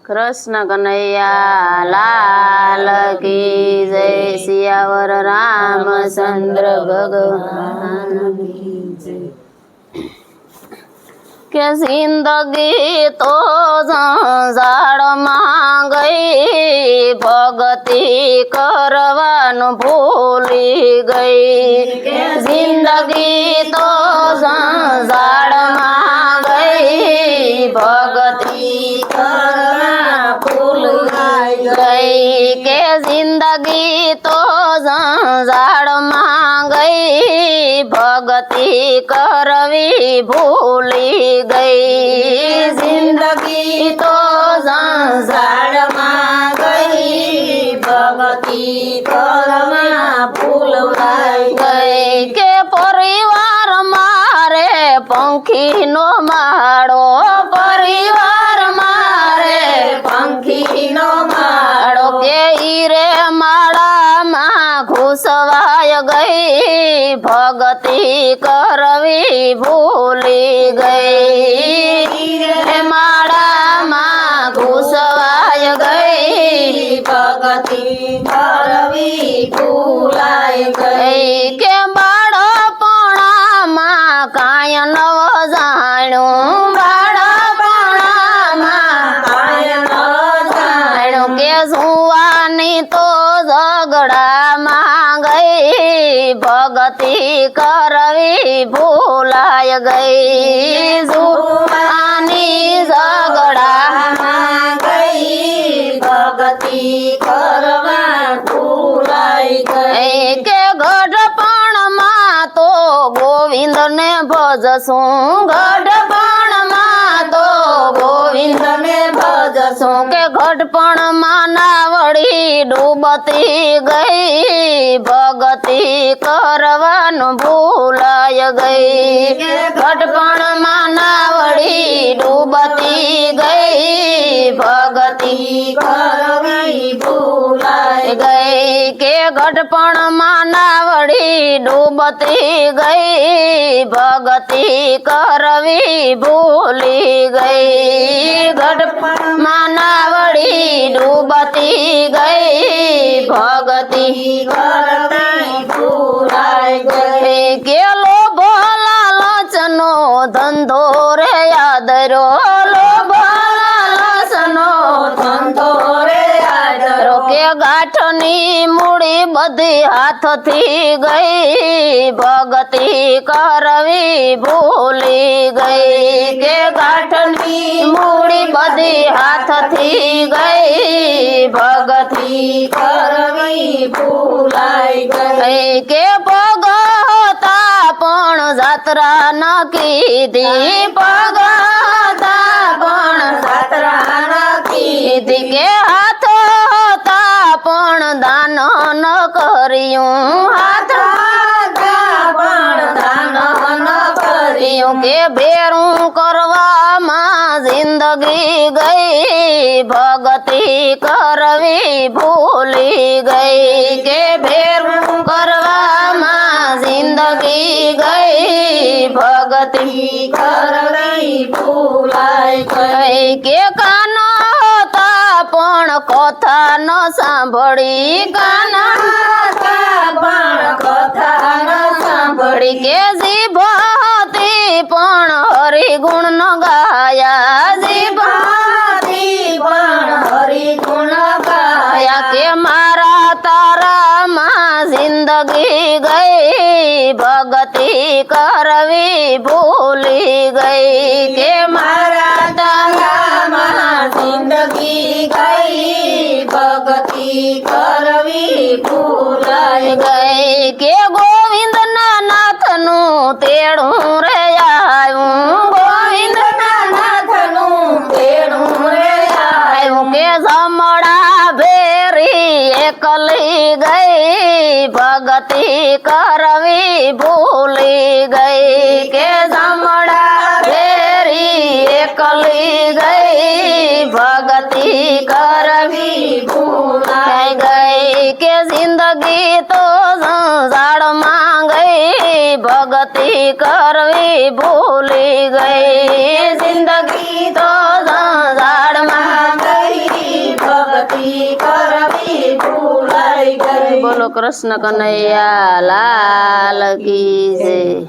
कृष्ण कन्हैया लाल की जय। सियावर रामचंद्र भगवान की जय। के जिंदगी तो जंजाड़ में गई, भगती करवानु भूली गई। जिंदगी तो जंजाड़ में गई, भगती करवा भूल गई। के जिंदगी तो जंजाड़ में गई, भगती करवी भूली गई। जिंदगी तो जंजाड़ में गई, भगती करवा भूल गई। के परिवार मारे पंखी नो माड़ो, परिवार मारे पंखी नो माड़ो। के ईरे माड़ा में घुसवाय गई, भगती करवी भूली गई। माड़ा में घुसवाय गई, भगती करवी भूलाय गई। के बाड़पणा में कांय नव जाणू, बाड़पणा में कांय नव जाणू। के जुवानी तो झगड़ा में गई, भगती करवी भूलाय गई। जुवानी झगड़ा में गई, भगती करवा भूलाय गई। के गढ़पण में तो गोविंद ने भजसू, गढ़पण में तो गोविंद ने भजसू। के गढ़पण में नावड़ी डूबती गई, भगती करवानु भूलाय गई। गढ़पण में नावड़ी डूबती गई, भगती करवी भूलाय गई। के गढ़पण में नावड़ी डूबती गई, भगती करवी भूली गई। गढ़पण में नावड़ी डूबती गई, भगती करवी भूलाय गई। के लोभ लालचनो धंधो रे यादरो, लोभ लालचनो धंधो रे यादरो। के गाठनी मूड़ी बधी हाथ थी गई, भगती करवी भूली गई। के गाठनी मूड़ी बधी हाथ थी गई, भगती करवी भूलाय गई। के भगता पण जात्रा न कीधी, भगता पण जात्रा न कीधी। के हाथ पण दान न करियूं, हाथ पण दान न करियूं। के बेरू करवा में जिंदगी गई, भगती करवी भूली गई। के बेरू करवा में जिंदगी गई, भगती करवी भूलाय गई। के कान पण कथा न सांभળી, काना पण कथा न सांभળી। के जीभती पण हरि गुण न गाया, जीभती पण हरि गुण गाया। के मारा तारा में जिंदगी गई, भगती करवी भूली गई। के मारा तारा में जिंदगी गई, भगती करवी भूलाय गई। के गोविंद नाथ नु तेड़ू रे आयूं, गोविंद नाथ नु तेड़ू रे आयूं। के जमड़ा भेरी एकली गई, भगती करवी भूली गई। के जमड़ा भेरी एकली गई, भगती करवी भूलाय गई। के जिंदगी तो जंजाड़ में गई, भगती करवी भूली गई। जिंदगी तो जंजाड़ में गई, જિંદગી કરવી ભૂલાઈ ગઈ. બોલો કૃષ્ણ કનૈયા લાલ કી જય.